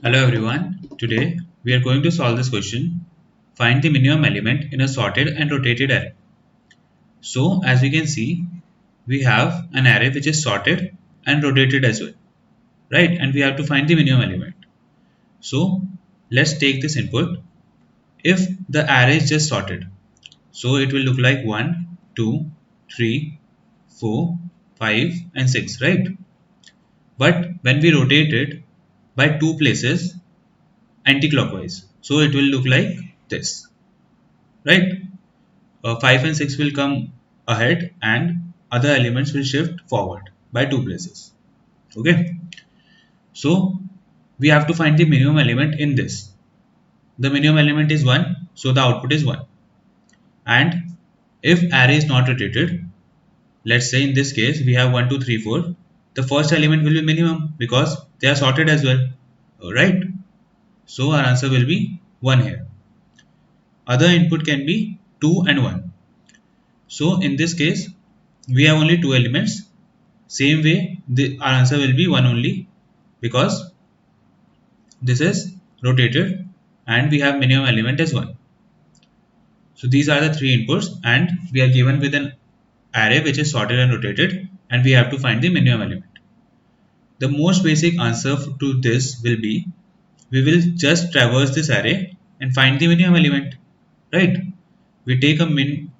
Hello everyone. Today we are going to solve this question. Find the minimum element in a sorted and rotated array. So as we can see, we have an array which is sorted and rotated as well, right? And we have to find the minimum element. So let's take this input. If the array is just sorted, so it will look like 1, 2, 3, 4, 5 and 6, right? But when we rotate it by two places anti-clockwise, so it will look like this, right? 5 and 6 will come ahead and other elements will shift forward by two places. Okay, so we have to find the minimum element in this. The minimum element is 1, so the output is 1. And if array is not rotated, let's say in this case we have 1, 2, 3, 4, the first element will be minimum because they are sorted as well, right? So our answer will be 1 here. Other input can be 2 and 1. So in this case we have only two elements. Same way, our answer will be 1 only because this is rotated and we have minimum element as 1. So these are the three inputs and we are given with an array which is sorted and rotated and we have to find the minimum element. The most basic answer to this will be we will just traverse this array and find the minimum element, right? We take a min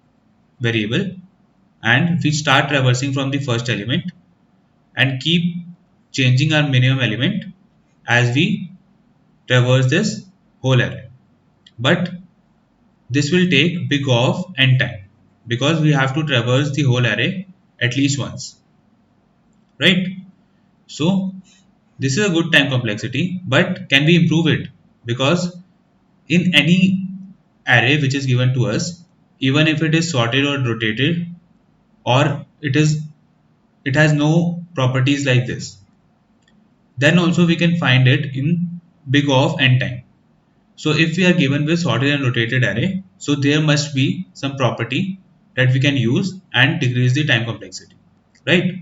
variable and we start traversing from the first element and keep changing our minimum element as we traverse this whole array. But this will take big of n time because we have to traverse the whole array at least once, right? So this is a good time complexity, but can we improve it? Because in any array which is given to us, even if it is sorted or rotated, or it has no properties like this, then also we can find it in big of n time. So if we are given with sorted and rotated array, so there must be some property that we can use and decrease the time complexity, right?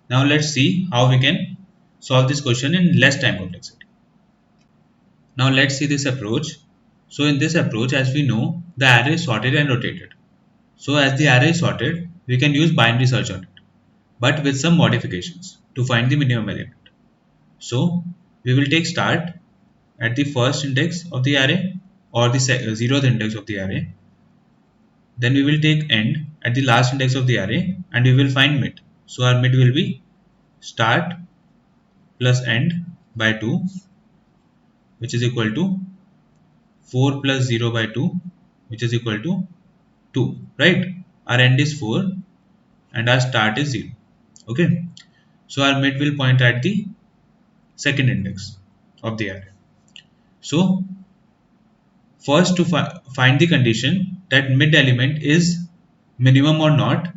Now let's see how we can solve this question in less time complexity. Now let's see this approach. So in this approach, as we know, the array is sorted and rotated. So as the array is sorted, we can use binary search on it, but with some modifications to find the minimum element. So we will take start at the first index of the array or the zeroth index of the array. Then we will take end at the last index of the array and we will find mid. So our mid will be start plus end by 2, which is equal to 4 plus 0 by 2, which is equal to 2, right? Our end is 4 and our start is 0. Okay, so our mid will point at the second index of the array. So first, to find the condition that mid element is minimum or not,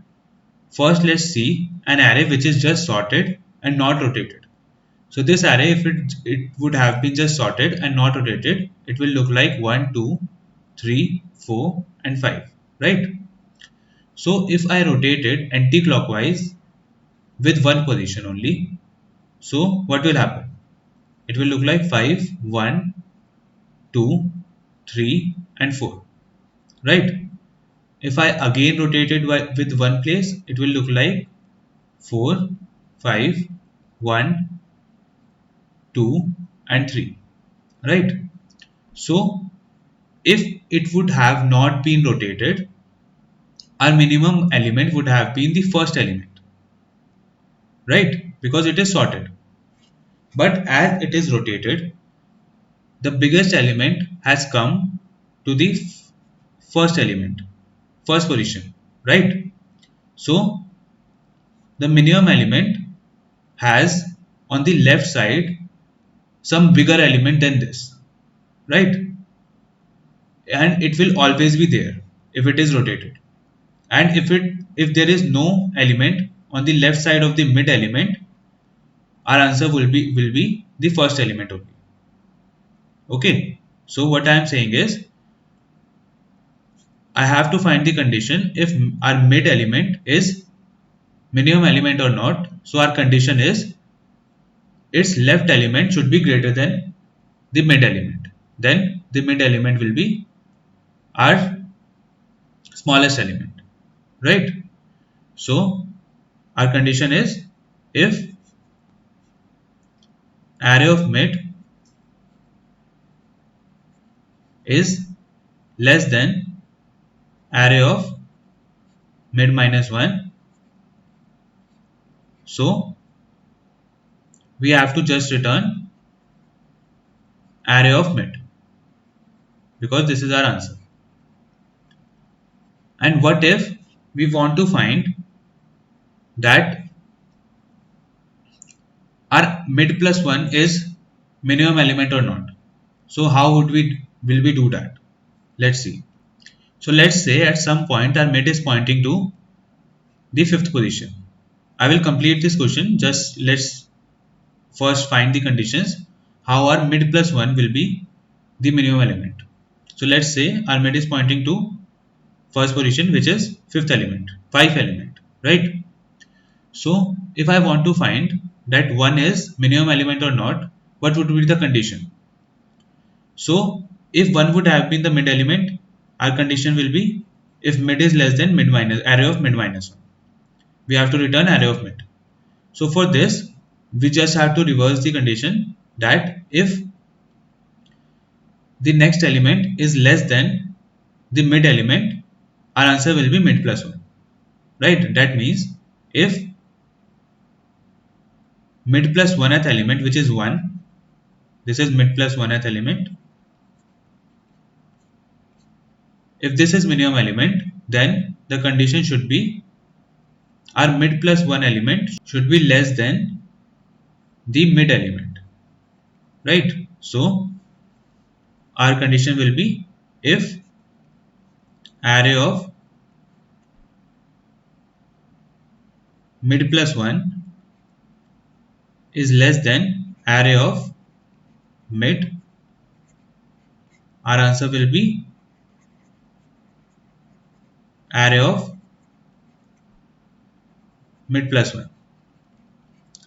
first let's see an array which is just sorted and not rotated. So this array, if it would have been just sorted and not rotated, it will look like 1, 2, 3, 4 and 5, right? So if I rotate it anti-clockwise with one position only, so what will happen? It will look like 5, 1, 2, 3 and 4, right? If I again rotate it with one place, it will look like 4, 5, 1, 2 and 3, right? So if it would have not been rotated, our minimum element would have been the first element, right? Because it is sorted. But as it is rotated, the biggest element has come to the first element, first position, right? So the minimum element has on the left side some bigger element than this, right? And it will always be there if it is rotated. And if there is no element on the left side of the mid element, our answer will be the first element only. Okay, so what I am saying is I have to find the condition if our mid element is minimum element or not. So our condition is its left element should be greater than the mid element. Then the mid element will be our smallest element, right? So our condition is if array of mid is less than array of mid minus 1, so we have to just return array of mid because this is our answer. And what if we want to find that our mid plus 1 is minimum element or not? So how would we will we do that? Let's see. So let's say at some point our mid is pointing to the fifth position. I will complete this question. Just let's first find the conditions how our mid plus 1 will be the minimum element. So let's say our mid is pointing to first position, which is fifth element, 5 element, right? So if I want to find that 1 is minimum element or not, what would be the condition? So if 1 would have been the mid element, our condition will be if mid is less than mid minus array of mid minus 1. We have to return array of mid. So for this, we just have to reverse the condition that if the next element is less than the mid element, our answer will be mid plus 1, right? That means if mid plus 1th element, which is 1, this is mid plus 1th element. If this is minimum element, then the condition should be our mid plus 1 element should be less than the mid element, right? So our condition will be if array of mid plus 1 is less than array of mid, our answer will be array of mid plus 1,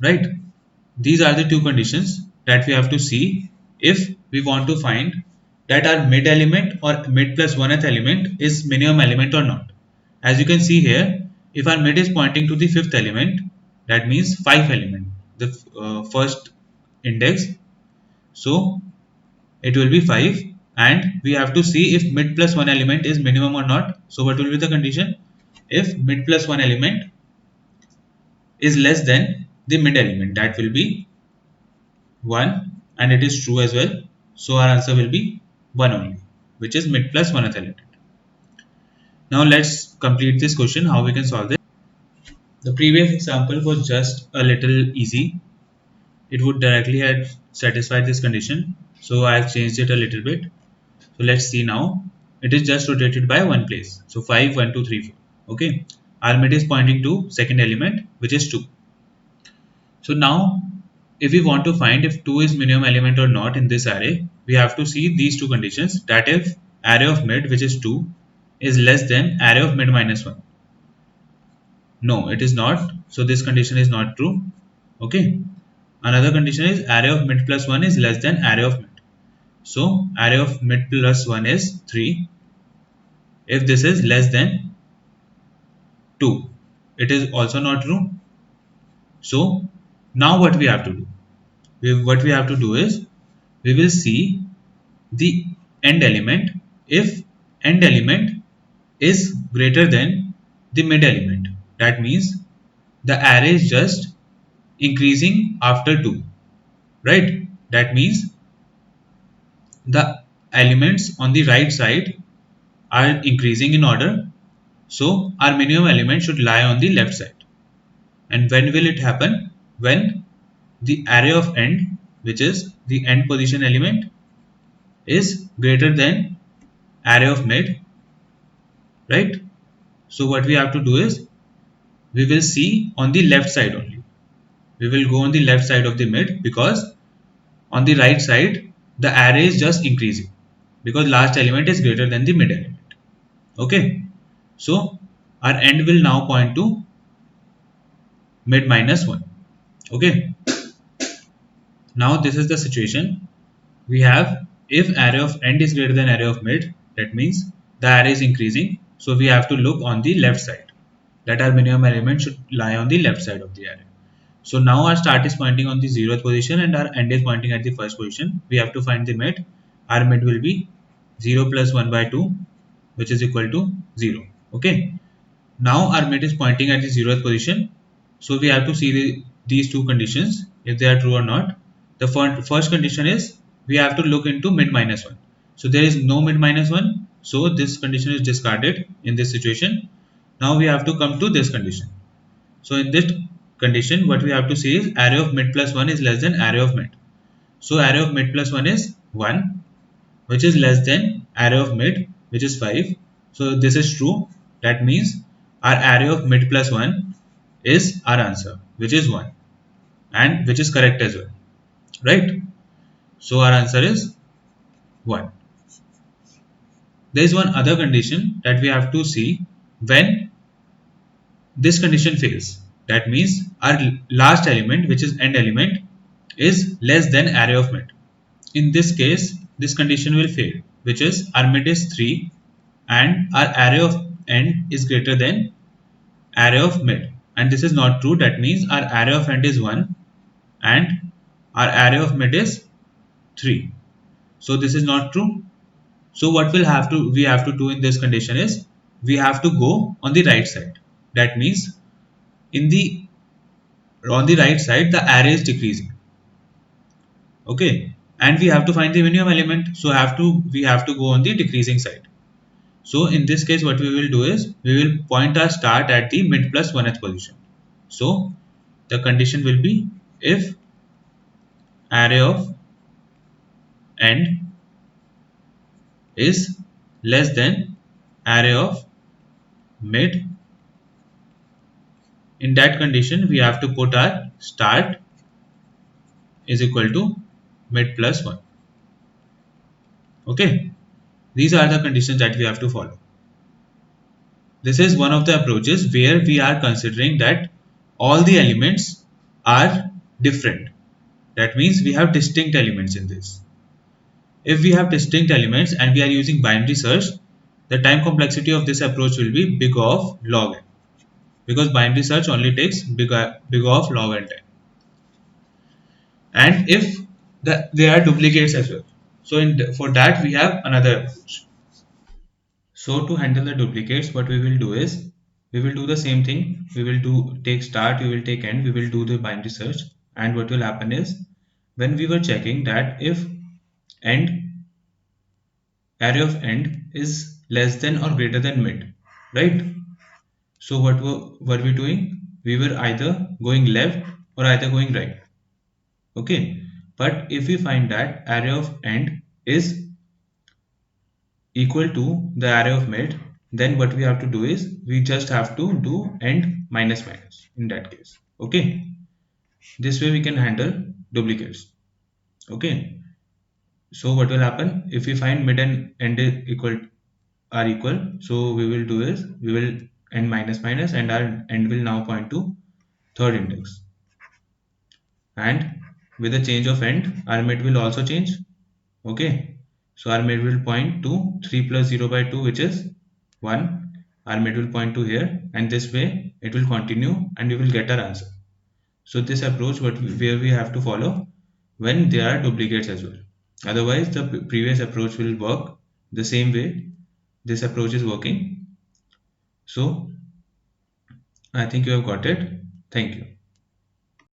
right? These are the two conditions that we have to see if we want to find that our mid element or mid plus 1th element is minimum element or not. As you can see here, if our mid is pointing to the fifth element, that means 5 element, the first index. So it will be 5, and we have to see if mid plus 1 element is minimum or not. So what will be the condition? If mid plus 1 element is less than the mid element, that will be 1, and it is true as well. So our answer will be 1 only, which is mid plus 1th element. Now let's complete this question how we can solve this. The previous example was just a little easy. It would directly have satisfied this condition. So I have changed it a little bit. So let's see now. It is just rotated by one place. So 5, 1, 2, 3, 4. Okay. Our mid is pointing to second element, which is 2. So now if we want to find if 2 is minimum element or not in this array, we have to see these two conditions, that if array of mid, which is 2, is less than array of mid minus 1. No, it is not. So this condition is not true. Okay. Another condition is array of mid plus 1 is less than array of mid. So array of mid plus 1 is 3. If this is less than 2, it is also not true. So now what we have to do? What we have to do is we will see the end element if end element is greater than the mid element. That means the array is just increasing after 2, right? That means the elements on the right side are increasing in order, so our minimum element should lie on the left side. And when will it happen? When the array of end, which is the end position element, is greater than array of mid, right? So what we have to do is we will see on the left side only. We will go on the left side of the mid because on the right side the array is just increasing because last element is greater than the mid element. Okay. So our end will now point to mid minus 1. Okay. Now this is the situation. we have if array of end is greater than array of mid, that means the array is increasing. So we have to look on the left side, that our minimum element should lie on the left side of the array. So now our start is pointing on the 0th position and our end is pointing at the first position. We have to find the mid. Our mid will be 0 plus 1 by 2, which is equal to 0. Okay. Now our mid is pointing at the 0th position. So we have to see these two conditions, if they are true or not. The first condition is we have to look into mid minus 1. So there is no mid minus 1. So this condition is discarded in this situation. Now we have to come to this condition. So in this condition, what we have to say is array of mid plus 1 is less than array of mid. So array of mid plus 1 is 1, which is less than array of mid, which is 5. So this is true. That means our array of mid plus 1 is our answer, which is 1, and which is correct as well. Right? So our answer is 1. There is one other condition that we have to see when this condition fails. That means our last element, which is end element, is less than array of mid. In this case, this condition will fail, which is our mid is 3 and our array of end is greater than array of mid. And this is not true. That means our array of end is 1 and our array of mid is 3. So this is not true. So what we have to do in this condition is we have to go on the right side. That means in the on the right side the array is decreasing. Okay, and we have to find the minimum element, so we have to go on the decreasing side. So in this case what we will do is we will point our start at the mid plus 1th position. So the condition will be if array of end is less than array of mid. In that condition we have to put our start is equal to mid plus 1. Okay, these are the conditions that we have to follow. This is one of the approaches where we are considering that all the elements are different. That means we have distinct elements in this. If we have distinct elements and we are using binary search, the time complexity of this approach will be big O of log n, because binary search only takes big O of log n time. And if there are duplicates as well. So for that we have another approach. So to handle the duplicates, what we will do is we will do the same thing. We will take start, we will take end, we will do the binary search, and what will happen is when we were checking that if end array of end is less than or greater than mid, right? So were we doing? We were either going left or either going right. Okay. But if we find that array of end is equal to the array of mid, then what we have to do is we just have to do end minus minus in that case. Okay, this way we can handle duplicates. Okay, so what will happen if we find mid and end is equal, so we will do is we will end minus minus and our end will now point to third index, and with the change of end our mid will also change. Okay, so our mid will point to 3 plus 0 by 2, which is 1. Our mid will point to here, and this way it will continue and we will get our answer. So this approach where we have to follow when there are duplicates as well. Otherwise the previous approach will work the same way this approach is working. So I think you have got it. Thank you.